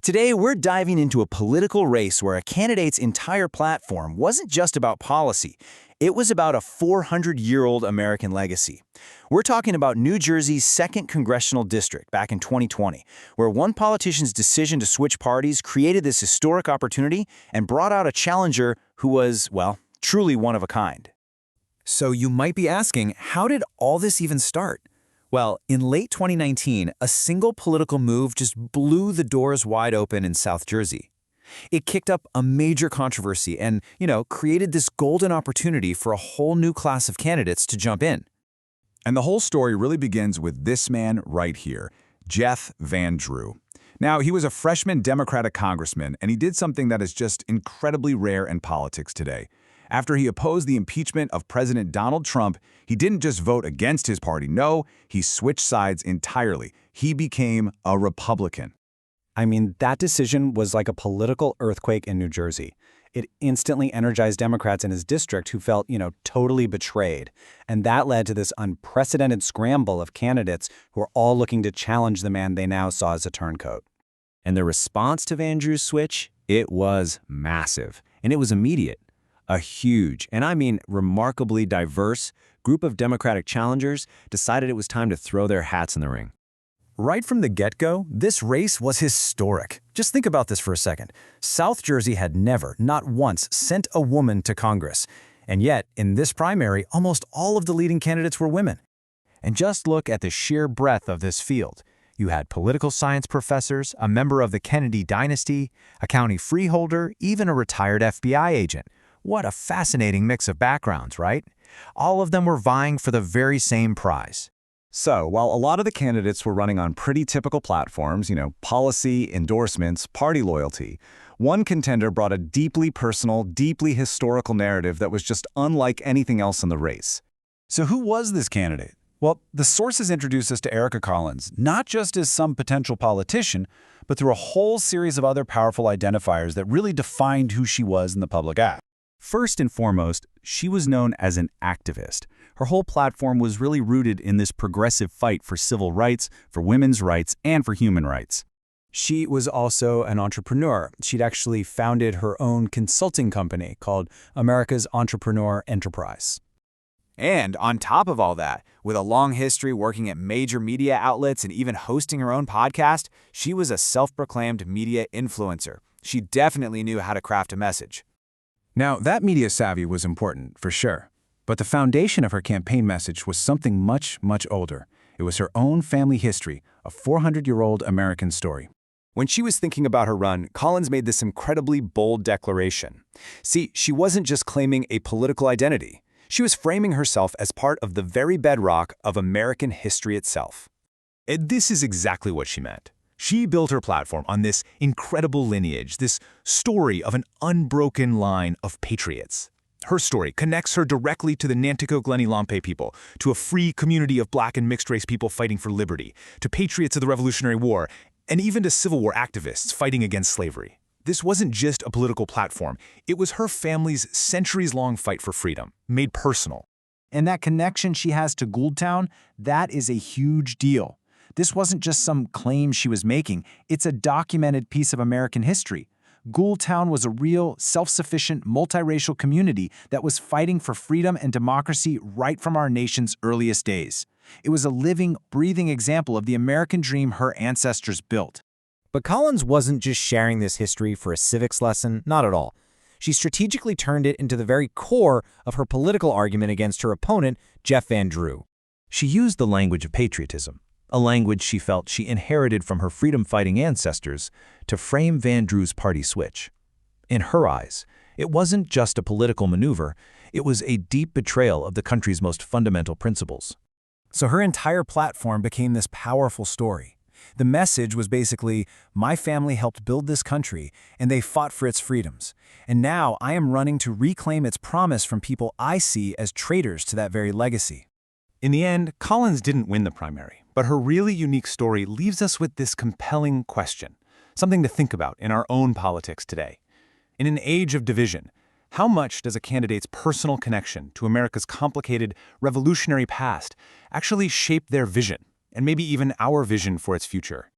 Today, we're diving into a political race where a candidate's entire platform wasn't just about policy. It was about a 400-year-old American legacy. We're talking about New Jersey's 2nd Congressional District back in 2020, where one politician's decision to switch parties created this historic opportunity and brought out a challenger who was, well, truly one of a kind. So you might be asking, how did all this even start? Well, in late 2019, a single political move just blew the doors wide open in South Jersey. It kicked up a major controversy and, created this golden opportunity for a whole new class of candidates to jump in. And the whole story really begins with this man right here, Jeff Van Drew. Now, he was a freshman Democratic congressman, and he did something that is just incredibly rare in politics today. After he opposed the impeachment of President Donald Trump, he didn't just vote against his party. No, he switched sides entirely. He became a Republican. I mean, that decision was like a political earthquake in New Jersey. It instantly energized Democrats in his district who felt, totally betrayed. And that led to this unprecedented scramble of candidates who are all looking to challenge the man they now saw as a turncoat. And the response to Van Drew's switch, it was massive. And it was immediate. A huge, and I mean remarkably diverse, group of Democratic challengers decided it was time to throw their hats in the ring. Right from the get-go, this race was historic. Just think about this for a second. South Jersey had never, not once, sent a woman to Congress. And yet, in this primary, almost all of the leading candidates were women. And just look at the sheer breadth of this field. You had political science professors, a member of the Kennedy dynasty, a county freeholder, even a retired FBI agent. What a fascinating mix of backgrounds, right? All of them were vying for the very same prize. So, while a lot of the candidates were running on pretty typical platforms, policy, endorsements, party loyalty, one contender brought a deeply personal, deeply historical narrative that was just unlike anything else in the race. So who was this candidate? Well, the sources introduced us to Erica Collins, not just as some potential politician, but through a whole series of other powerful identifiers that really defined who she was in the public eye. First and foremost, she was known as an activist. Her whole platform was really rooted in this progressive fight for civil rights, for women's rights, and for human rights. She was also an entrepreneur. She'd actually founded her own consulting company called America's Entrepreneur Enterprise. And on top of all that, with a long history working at major media outlets and even hosting her own podcast, she was a self-proclaimed media influencer. She definitely knew how to craft a message. Now, that media savvy was important, for sure. But the foundation of her campaign message was something much, much older. It was her own family history, a 400-year-old American story. When she was thinking about her run, Collins made this incredibly bold declaration. See, she wasn't just claiming a political identity. She was framing herself as part of the very bedrock of American history itself. And this is exactly what she meant. She built her platform on this incredible lineage, this story of an unbroken line of patriots. Her story connects her directly to the Nanticoke-Lenni-Lenape people, to a free community of Black and mixed-race people fighting for liberty, to patriots of the Revolutionary War, and even to Civil War activists fighting against slavery. This wasn't just a political platform. It was her family's centuries-long fight for freedom, made personal. And that connection she has to Gouldtown, that is a huge deal. This wasn't just some claim she was making. It's a documented piece of American history. Gouldtown was a real, self-sufficient, multiracial community that was fighting for freedom and democracy right from our nation's earliest days. It was a living, breathing example of the American dream her ancestors built. But Collins wasn't just sharing this history for a civics lesson, not at all. She strategically turned it into the very core of her political argument against her opponent, Jeff Van Drew. She used the language of patriotism, a language she felt she inherited from her freedom-fighting ancestors, to frame Van Drew's party switch. In her eyes, it wasn't just a political maneuver, it was a deep betrayal of the country's most fundamental principles. So her entire platform became this powerful story. The message was basically, my family helped build this country, and they fought for its freedoms. And now I am running to reclaim its promise from people I see as traitors to that very legacy. In the end, Collins didn't win the primary, but her really unique story leaves us with this compelling question, something to think about in our own politics today. In an age of division, how much does a candidate's personal connection to America's complicated, revolutionary past actually shape their vision, and maybe even our vision for its future?